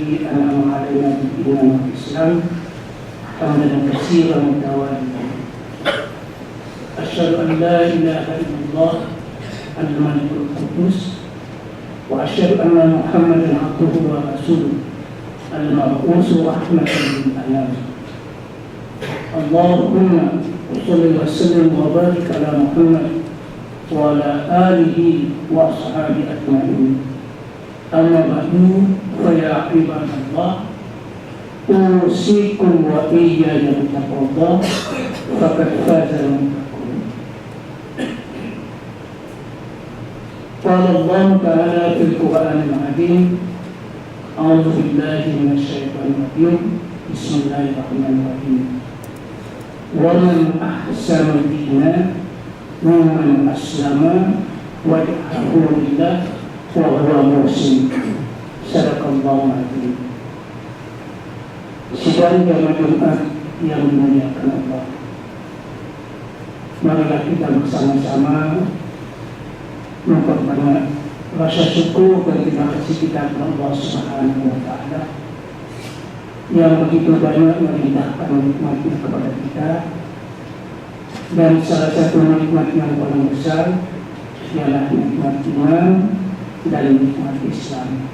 الذي أنعم علينا بالإيمان والإسلام حمدا كثيرا متواليا. أشهد أن لا إله إلا الله الملك القدوس وأشهد أن محمدا عبده ورسوله المبعوث رحمة للأنام. اللهم صل وسلم وبارك على محمد وعلى آله وأصحابه أجمعين. أما بعد فيا عباد الله أوصيكم وإياي بتقوى الله فقد فاز المتقون. قال الله تعالى في القرآن العظيم: أعوذ بالله من الشيطان الرجيم بسم الله الرحمن الرحيم. ومن أحسن دينا ممن أسلم وجهه لله وهو محسن. Sadaqallahu adzim. Sidang jamaah Jumat yang dimuliakan Allah, marilah kita bersama-sama memperbanyak rasa syukur dan terima kasih kita kepada Allah Subhanahu wa Ta'ala yang begitu banyak melimpahkan nikmatnya kepada kita, dan salah satu nikmat yang paling besar ialah nikmat iman dan nikmat Islam.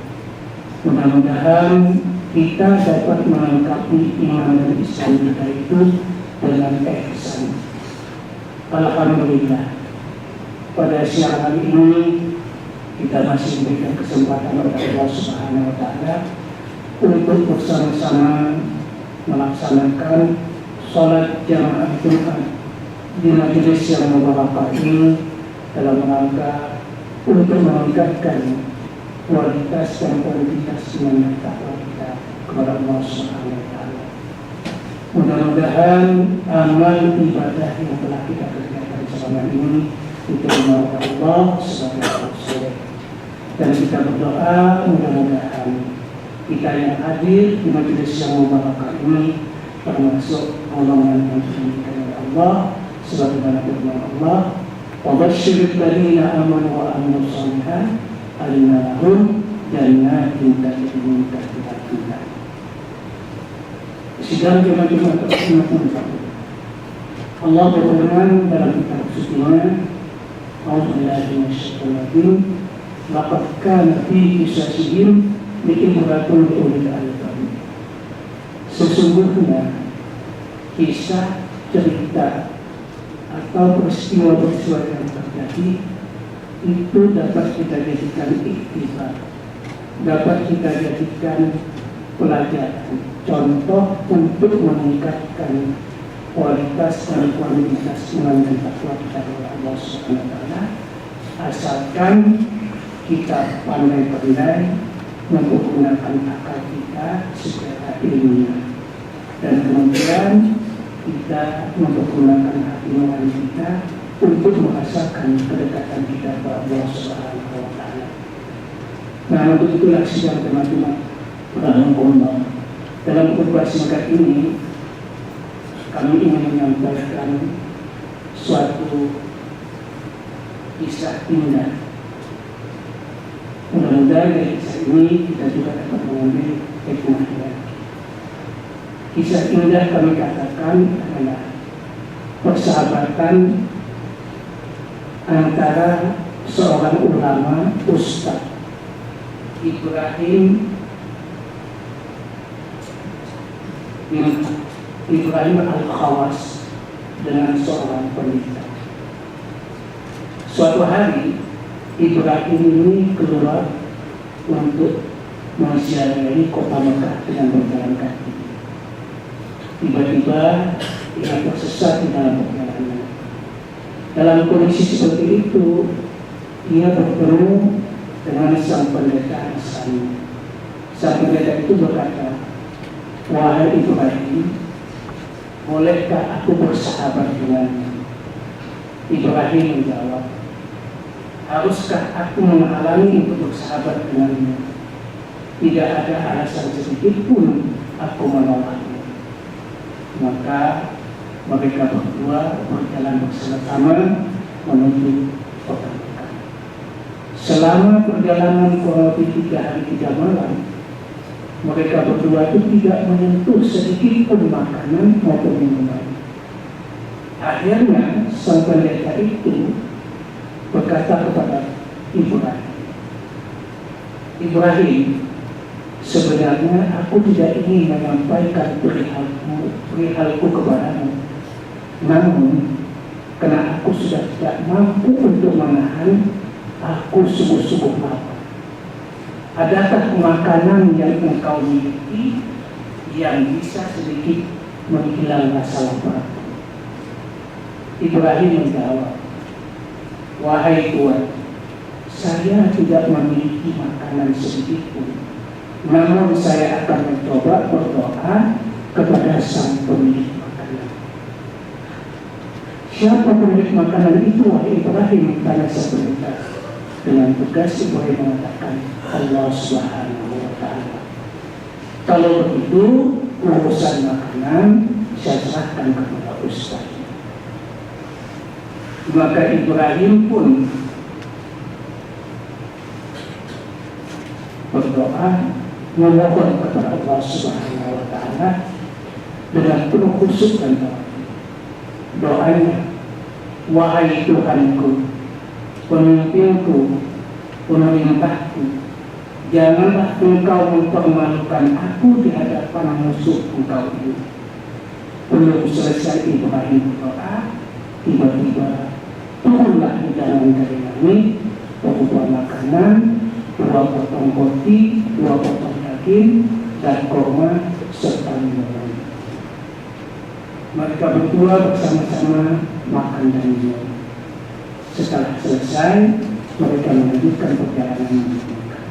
Mudah-mudahan kita dapat melengkapi iman dan Islam kita itu dengan ihsan. Alhamdulillah, pada siang hari ini kita masih diberikan kesempatan oleh Allah Subhanahu wa Ta'ala untuk bersama-sama melaksanakan sholat jamaah Jumat di majelis yang mubarakah ini dalam rangka untuk meningkatkan kualitas dan kuantitas iman takwa kita kepada Allah Subhanahu wa Ta'ala. Mudah-mudahan amal ibadah yang telah kita kerjakan selama ini diterima oleh Allah sebagai Rasul, dan kita berdoa mudah-mudahan kita yang hadir di majelis yang mubarakah ini termasuk golongan yang diberikan oleh Allah sebagaimana firman Allah: wa basyiril ladzina amanu wa amilus shalihat annahum jannatin tajri min tahtiha al-anhar. Sidang jemaah Allah berfirman dalam kitab sucinya: A'udzubillahi minasyaitonir rajim. Laqad kana fi qisasihim li'ibratun liulil albab. Sesungguhnya kisah, cerita atau peristiwa yang terjadi itu dapat kita jadikan iktibar, dapat kita jadikan pelajaran, contoh untuk meningkatkan kualitas dan kuantitas iman dan takwa kita kepada Allah Subhanahu wa Ta'ala, asalkan kita pandai-pandai menggunakan akal kita secara ilmiah, dan kemudian kita menggunakan hati nurani kita untuk merasakan kedekatan kita kepada Allah Subhanahu wa Ta'ala. Nah, untuk itulah sidang teman-teman rahimahullah, dalam khutbah singkat ini kami ingin menyampaikan suatu kisah indah. Mudah-mudahan dari kisah ini kita juga dapat mengambil hikmahnya. Kisah indah kami katakan adalah persahabatan antara seorang ulama, Ustaz Ibrahim Al-Khawas dengan seorang pendeta. Suatu hari Ibrahim ini keluar untuk menziarahi kota Mekah dengan berjalan kaki. Tiba-tiba ia tersesat di dalam perjalanan. Dalam kondisi seperti itu, ia bertemu dengan sang pendeta Hasan. Sang pendeta itu berkata, "Wahai Ibrahim, bolehkah aku bersahabat denganmu?" Ibrahim menjawab, "Haruskah aku menghalangi untuk bersahabat denganmu? Tidak ada alasan sedikit pun aku menolakmu." Maka mereka berdua berjalan bersama-sama menuju kota Mekah. Selama perjalanan kurang lebih 3 hari 3 malam, Mereka berdua itu tidak menyentuh sedikit pun makanan maupun minuman. Akhirnya sang pendeta itu berkata kepada Ibrahim, "Ibrahim, sebenarnya aku tidak ingin menyampaikan perihalku kepadamu. Namun, karena aku sudah tidak mampu untuk menahan, aku sungguh-sungguh lapar. Adakah makanan yang engkau miliki yang bisa sedikit menghilang rasa lapar?" Ibrahim menjawab, "Wahai Tuhan, saya tidak memiliki makanan sedikit pun. Namun saya akan mencoba berdoa kepada sang pemilik makanan." "Siapa pemilik makanan itu, wahai Ibrahim?" tanya sang pendeta. Dengan tegas Ibrahim mengatakan, "Allah Subhanahu wa Ta'ala. Kalau begitu, urusan makanan saya serahkan kepada Ustaz." Maka Ibrahim pun berdoa memohon kepada Allah Subhanahu wa Ta'ala dengan penuh khusyuk dan tawadhu. Doanya, "Wahai Tuhanku, pemimpinku, pemerintahku, janganlah engkau mempermalukan aku di hadapan musuh engkau itu." Belum selesai Ibrahim berdoa, tiba-tiba turunlah hidangan dari langit, berupa makanan, 2 potong roti, 2 potong daging, dan kurma serta minuman. Mereka berdua bersama-sama makan dan minum. Setelah selesai, mereka melanjutkan perjalanan mereka.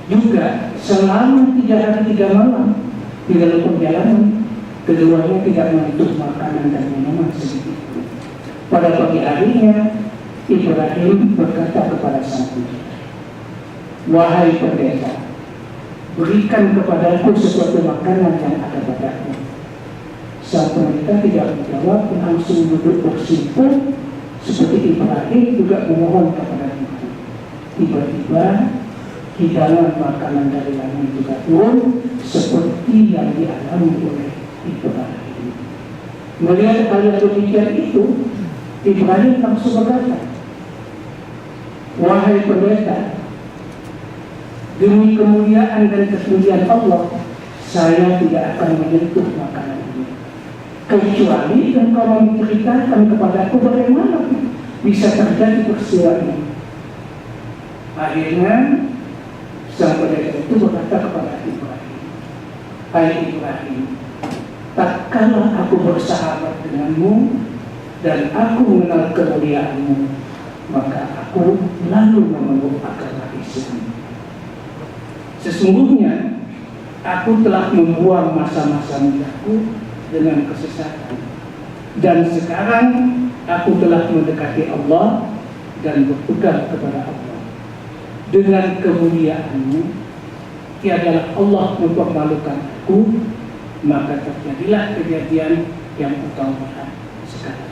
Juga selama 3 hari 3 malam di dalam perjalanan, keduanya tidak menyentuh makanan dan minuman sedikit. Pada pagi harinya, Ibrahim berkata kepada sang pendeta, "Wahai pendeta, berikan kepadaku sesuatu makanan yang ada padamu." Sang pendeta tidak menjawab, langsung duduk bersimpuh seperti Ibrahim juga memohon kepada Tuhan. Tiba-tiba hidangan makanan dari langit juga turun seperti yang dialami oleh Ibrahim. Melihat hal yang demikian itu, Ibrahim langsung berkata, "Wahai pendeta, demi kemuliaan dan kesucian Allah, saya tidak akan menyentuh makanan ini, kecuali engkau menceritakan kepadaku bagaimana bisa terjadi peristiwa ini." Akhirnya sang pendeta itu berkata kepada Ibrahim, "Hai Ibrahim, tak kala aku bersahabat denganmu dan aku mengenal kemuliaanmu, maka aku lalu memeluk agama Islam. Sesungguhnya aku telah membuang masa-masa mudaku dengan kesesatan, dan sekarang aku telah mendekati Allah dan berpegang kepada Allah. Dengan kemuliaanmu, tiadalah Allah mempermalukan aku, maka terjadilah kejadian yang engkau lihat sekarang.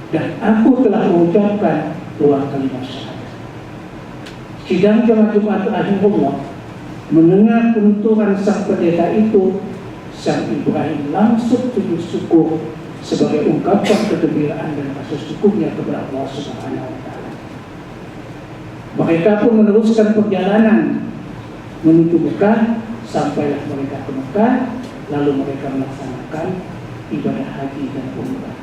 Dan aku telah mengucapkan 2 kalimat syahadat." Sidang jemaat Jumat Akhirullah mendengar penuturan sang pendeta itu, sang Ibrahim langsung sujud syukur sebagai ungkapan kegembiraan dan rasa syukurnya kepada Allah Subhanahu wa Ta'ala. Mereka pun meneruskan perjalanan menuju Mekah. Sampailah mereka ke Mekah, lalu mereka melaksanakan ibadah haji dan umrah.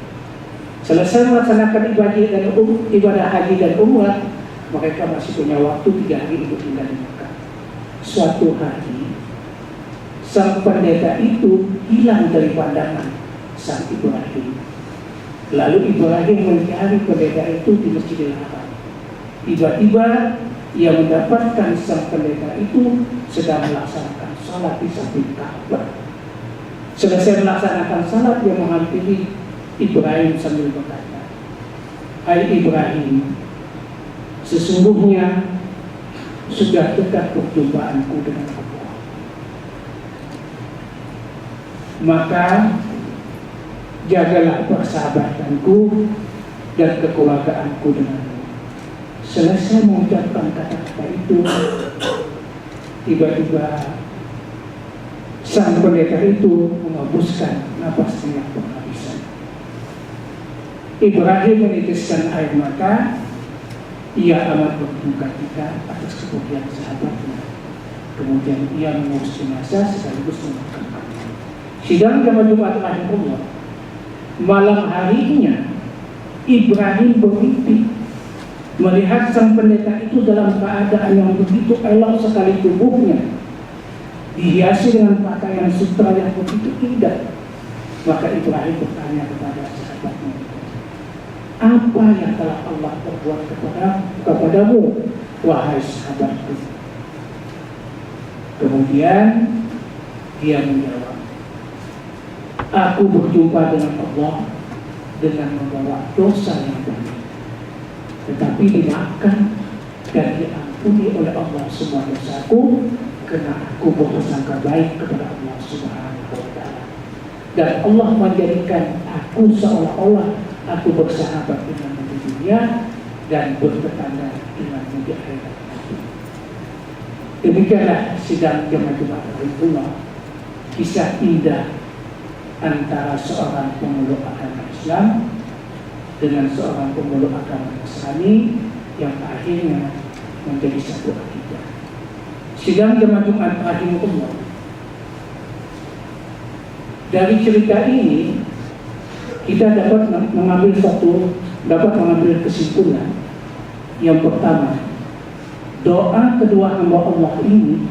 Selesai melaksanakan ibadah haji dan umrah, mereka masih punya waktu 3 hari untuk tinggal di Mekah. Suatu hari, sang pendeta itu hilang dari pandangan sang Ibrahim. Lalu Ibrahim mencari pendeta itu di Masjidil Haram. Tiba-tiba ia mendapatkan sang pendeta itu sedang melaksanakan salat di samping Ka'bah. Selesai melaksanakan salat, dia menghampiri Ibrahim sambil berkata, "Hai Ibrahim, sesungguhnya sudah dekat perjumpaanku dengan Allah. Maka jagalah persahabatanku dan kekeluargaanku denganmu." Selesai mengucapkan kata-kata itu, tiba-tiba sang pendeta itu mengembuskan napasnya penghabisan. Ibrahim menitiskan air mata. Ia amat berduka cita atas kepergian sahabatnya. Kemudian ia mengurus jenazah sekaligus memakamkannya. Sidang jamaah Jumat rahimahullah. Malam harinya Ibrahim bermimpi melihat sang pendeta itu dalam keadaan yang begitu elok sekali tubuhnya, dihiasi dengan pakaian sutra yang begitu indah. Maka Ibrahim bertanya kepada sahabatnya, apa yang telah Allah perbuat kepadamu, wahai sahabatku? Kemudian dia menjawab, aku berjumpa dengan Allah dengan membawa dosa yang banyak, tetapi dimaafkan dan diampuni oleh Allah semua dosaku karena aku bersangka baik kepada Allah Subhanahu wa Ta'ala. Dan Allah menjadikan aku seolah-olah aku bersahabat dengan di dunia dan bertetangga dengan di akhirat. Demikianlah sidang jamaah Jumat rahimahullah, kisah indah antara seorang pemeluk agama Islam dengan seorang pemeluk agama Nasrani yang akhirnya menjadi satu akidah. Sidang jamaah Jumat rahimahullah, dari cerita ini kita dapat mengambil kesimpulan. Yang pertama, doa kedua hamba Allah ini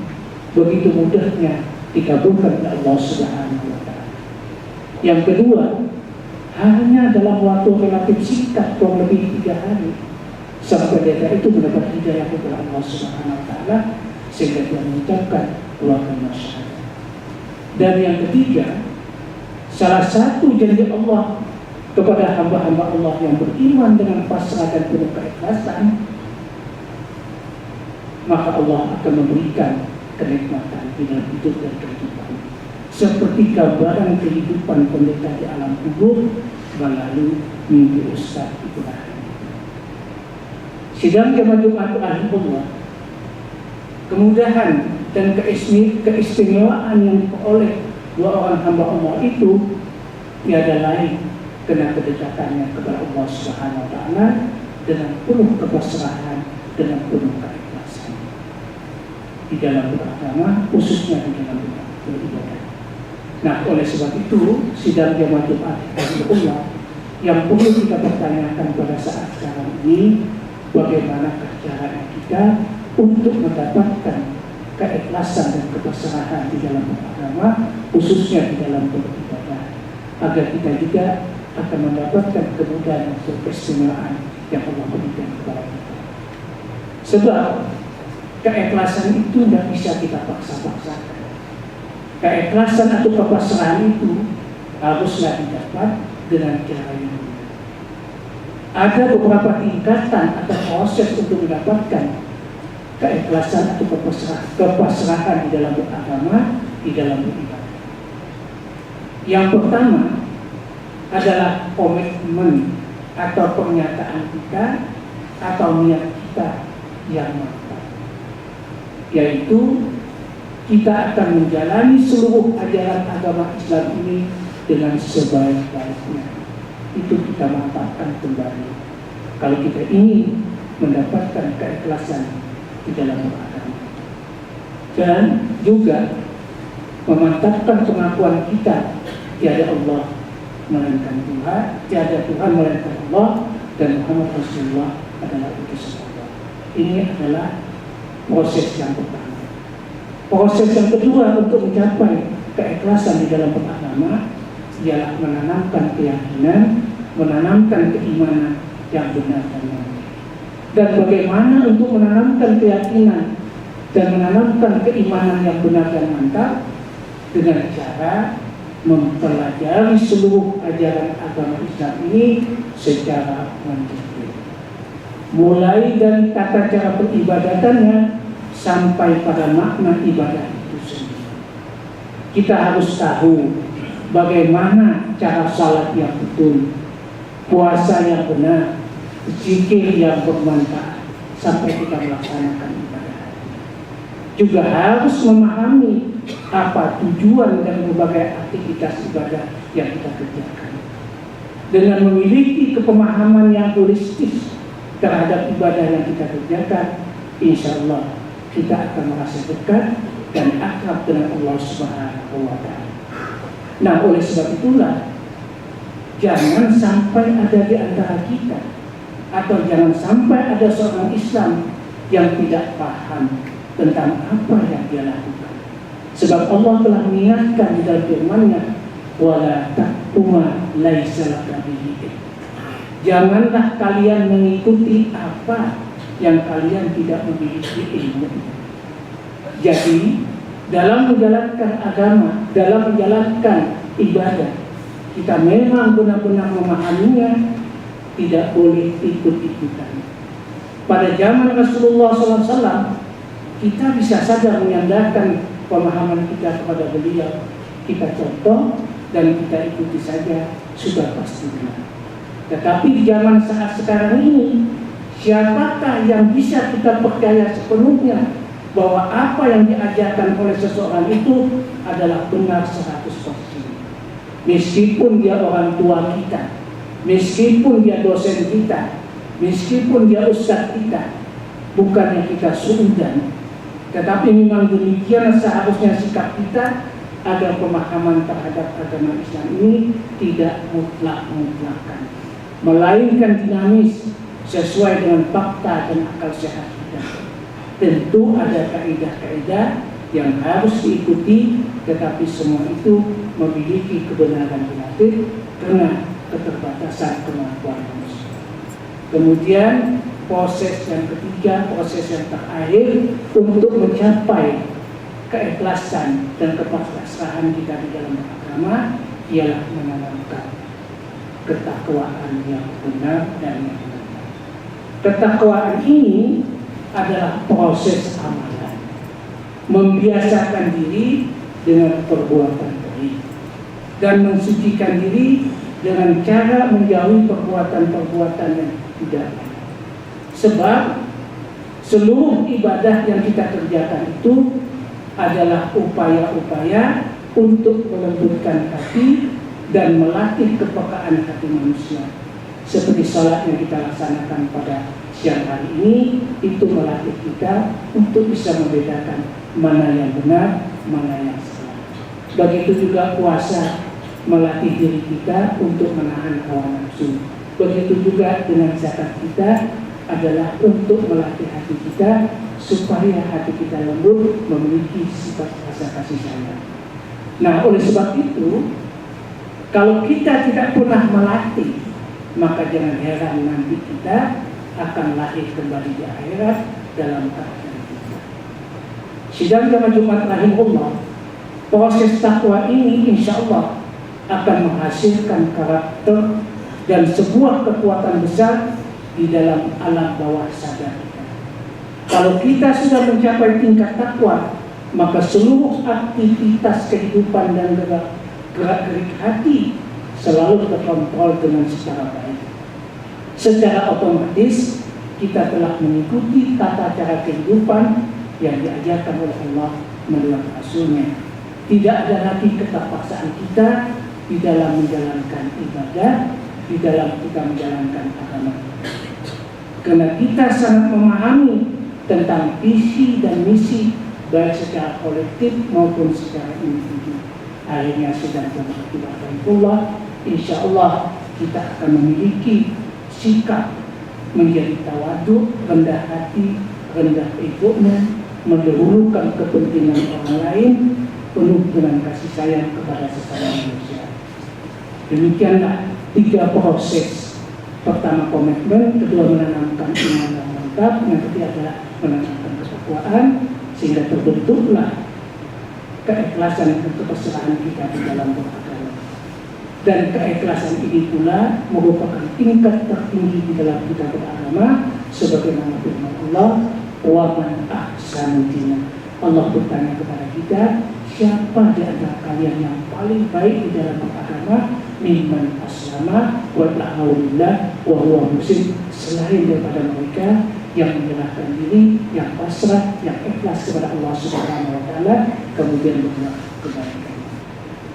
begitu mudahnya dikabulkan oleh Allah Subhanahu wa Ta'ala. Yang kedua, hanya dalam waktu relatif singkat, kurang lebih 3 hari, sang pendeta itu mendapat hidayah dari Allah Subhanahu wa Ta'ala sehingga dia mengucapkan 2 kalimat syahadat. Dan yang ketiga, salah satu janji Allah kepada hamba-hamba Allah yang beriman dengan pasrah dan penuh keikhlasan, maka Allah akan memberikan kenikmatan di dalam hidup dan kehidupan, seperti gambaran kehidupan pendeta di alam kubur melalui mimpi Ustaz Ibrahim. Sidang jamaah Jumat rahimahullah, kemudahan dan keistimewaan yang diperoleh 2 orang hamba Allah itu tiada lain karena kedekatannya kepada Allah Subhanahu wa Ta'ala dengan penuh kepasrahan, dengan penuh keikhlasan di dalam beragama, khususnya di dalam beribadah. Nah, oleh sebab itu sidang jamaah Jumat rahimahullah yang perlu kita pertanyakan pada saat sekarang ini, bagaimana cara kita untuk mendapatkan keikhlasan dan kepasrahan di dalam beragama, khususnya di dalam beribadah, agar kita juga akan mendapatkan kemudahan dan keistimewaan yang Allah berikan kepada kita. Sebab keikhlasan itu tidak bisa kita paksa-paksakan. Keikhlasan atau kepasrahan itu haruslah didapat dengan cara yang benar. Ada beberapa tingkatan atau proses untuk mendapatkan keikhlasan atau kepasrahan di dalam beragama, di dalam beribadah. Yang pertama adalah komitmen atau pernyataan kita atau niat kita yang mantap, yaitu kita akan menjalani seluruh ajaran agama Islam ini dengan sebaik-baiknya. Itu kita mantapkan kembali kalau kita ingin mendapatkan keikhlasan di dalam beragama, dan juga memantapkan pengakuan kita tiada Allah melainkan Tuhan, tiada Tuhan melainkan Allah, dan Muhammad Rasulullah adalah utusan Allah. Ini adalah proses yang pertama. Proses yang kedua untuk mencapai keikhlasan di dalam beragama ialah menanamkan keyakinan, menanamkan keimanan yang benar dan mantap. Dan bagaimana untuk menanamkan keyakinan dan menanamkan keimanan yang benar dan mantap? Dengan cara mempelajari seluruh ajaran agama Islam ini secara mandiri, mulai dari tata cara peribadatannya sampai pada makna ibadah itu sendiri. Kita harus tahu bagaimana cara salat yang betul, puasa yang benar, zikir yang bermanfaat, sampai kita melaksanakan ibadah. Juga harus memahami apa tujuan dan berbagai aktivitas ibadah yang kita kerjakan. Dengan memiliki kepemahaman yang holistis terhadap ibadah yang kita kerjakan, insya Allah kita akan merasa dekat dan akrab dengan Allah Subhanahu wa Ta'ala. Nah, oleh sebab itulah jangan sampai ada di antara kita, atau jangan sampai ada seorang Islam yang tidak paham tentang apa yang dia lakukan. Sebab Allah telah mengingatkan di dalam firman-Nya, wala taqfu ma laisa laka bihi ilm. Janganlah kalian mengikuti apa yang kalian tidak memiliki ilmu. Jadi, dalam menjalankan agama, dalam menjalankan ibadah, kita memang benar-benar memahaminya, tidak boleh ikut-ikutan. Pada zaman Rasulullah SAW, kita bisa saja menyandarkan pemahaman kita kepada beliau, kita contoh dan kita ikuti saja, sudah pasti benar. Tetapi di zaman saat sekarang ini, siapakah yang bisa kita percaya sepenuhnya bahwa apa yang diajarkan oleh seseorang itu adalah benar 100%? Meskipun dia orang tua kita, meskipun dia dosen kita, meskipun dia ustadz kita, bukannya kita suudzon, tetapi memang demikian seharusnya sikap kita agar pemahaman terhadap agama Islam ini tidak mutlak-mutlakan, melainkan dinamis sesuai dengan fakta dan akal sehat kita. Tentu ada kaidah-kaidah yang harus diikuti, tetapi semua itu memiliki kebenaran relatif karena keterbatasan kemampuan manusia. Kemudian proses yang ketiga, proses yang terakhir untuk mencapai keikhlasan dan kepasrahan kita di dalam beragama ialah menanamkan ketakwaan yang benar dan yang benar. Ketakwaan ini adalah proses amalan, membiasakan diri dengan perbuatan baik dan mensucikan diri dengan cara menjauhi perbuatan-perbuatan yang tidak baik. Sebab seluruh ibadah yang kita kerjakan itu adalah upaya-upaya untuk melembutkan hati dan melatih kepekaan hati manusia. Seperti salat yang kita laksanakan pada siang hari ini, itu melatih kita untuk bisa membedakan mana yang benar, mana yang salah. Begitu juga puasa melatih diri kita untuk menahan hawa nafsu. Begitu juga dengan zakat kita adalah untuk melatih hati kita supaya hati kita lembut, memiliki sifat rasa kasih sayang. Nah, oleh sebab itu, kalau kita tidak pernah melatih, maka jangan heran nanti kita akan lahir kembali di akhirat dalam keadaan kita. Sidang jamaah Jumat rahimahullah, proses takwa ini insya Allah akan menghasilkan karakter dan sebuah kekuatan besar di dalam alam bawah sadar kita. Kalau kita sudah mencapai tingkat takwa, maka seluruh aktivitas kehidupan dan gerak-gerik hati selalu terkontrol dengan secara baik. Secara otomatis kita telah mengikuti tata cara kehidupan yang diajarkan oleh Allah melalui Rasul-Nya. Tidak ada lagi keterpaksaan kita di dalam menjalankan ibadah, di dalam kita menjalankan agama. Karena kita sangat memahami tentang visi dan misi baik secara kolektif maupun secara individu. Akhirnya sedang berkata insya Allah kita akan memiliki sikap menjadi tawadhu, rendah hati, rendah egonya, mendahulukan kepentingan orang lain, penuh dengan kasih sayang kepada sesama manusia. Demikianlah 3 proses. Pertama komitmen, kedua menanamkan iman yang mantap, yang ketiga adalah menanamkan ketakwaan, sehingga terbentuklah keikhlasan dan kepasrahan kita di dalam beragama. Dan keikhlasan ini pula merupakan tingkat tertinggi di dalam kita beragama, sebagaimana firman Allah, wa man ahsanu dinan. Allah bertanya kepada kita, siapa di antara kalian yang paling baik di dalam beragama? Mimman aslama wa ta'awillah wa huwa muslim. Selain daripada mereka yang menyerahkan diri, yang pasrah, yang ikhlas kepada Allah Subhanahu wa taala, kemudian berbuat kebaikan.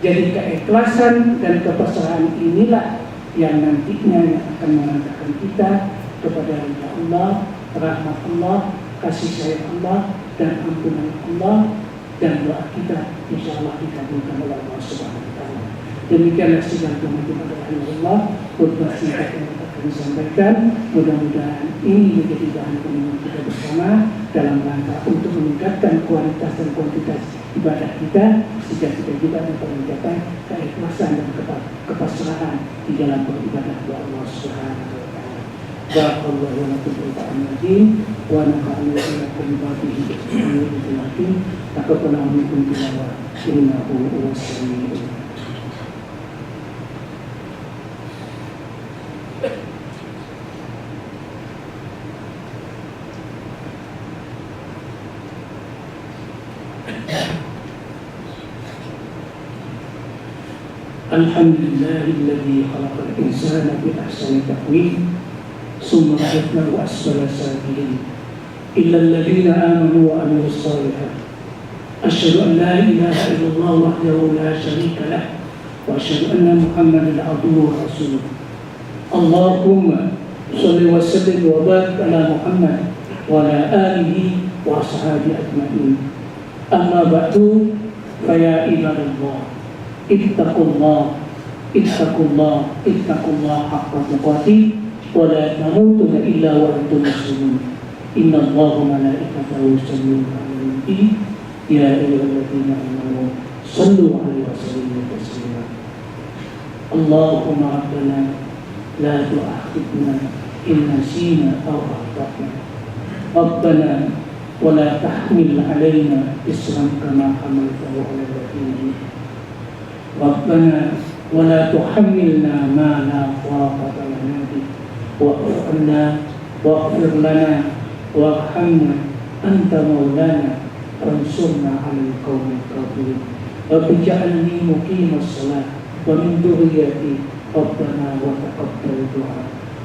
Jadi keikhlasan dan kepasrahan inilah yang nantinya yang akan mengantarkan kita kepada ridha Allah, rahmat Allah, kasih sayang Allah, dan ampunan Allah, dan doa kita insya Allah dikabulkan oleh Allah Subhanahu wa taala. Demikianlah sidang teman-teman Allah, khutbah singkat yang akan disampaikan. Mudah-mudahan ini menjadi bahan pengingat kita bersama dalam rangka untuk meningkatkan kualitas dan kuantitas ibadah kita, sehingga kita juga dapat mencapai keikhlasan dan kepasrahan di dalam beribadah kepada Allah Subhanahu wa taala. Barakallahu wa lakum fil Qur'anil wa nafa'ani wa iyyakum bihi ayatil hakim. Taqabbalallahu minkum tilawah innahu huwas samiul alim. Alhamdulillahilladzi khalaqal insana bi ahsani taqwim summa radadnahu asfala safilin illal ladzina amanu wa amilus shalihat asyhadu an la ilaha illallah wahdahu la syarika lah wa asyhadu anna muhammadan abduhu wa rasuluh. Allahumma shalli wa sallim wa barik ala Muhammad wa ala alihi wa ashabihi ajma'in. Amma ba'du, fa ya ibadallah, ittaqullah haqqa tuqatih wa la tamutunna illa wa antum muslimun. Innallaha wa malaikatahu yusalluna 'alan nabi ya ayyuhalladzina amanu sallu 'alaihi wa sallimu taslima. Allahumma rabbana la tu'akhidhna in nasina aw akhtana. Rabbana wa la tahmil 'alaina isran kama hamaltahu 'ala alladziina. Rabbana wa la tuhammilna ma la taqata lana bih wa'fu 'anna waghfir lana warhamna anta maulana wansurna 'alal qaumil kafirin. Rabbi ij'alni muqimas shalah wa min dhurriyyati rabbana wa taqabbal du'a.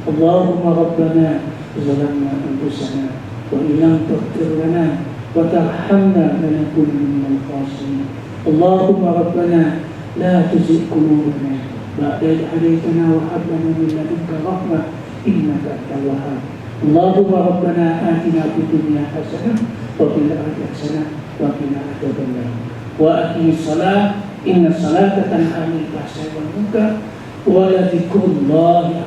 Allahumma rabbana zalamna anfusana wa in lam taghfir lana wa tarhamna lanakunanna minal khasirin. Allahumma rabbana la tuzigh qulubana ba'da idh hadaytana wa hab lana min ladunka rahmah innaka antal wahhab. Allahumma rabbana atina fid dunya hasanah wa fil akhirati hasanah wa qina adzabannar. Wa aqimis shalah inna salata tanha 'anil fahsya'i wal munkar wa la dzikrullahi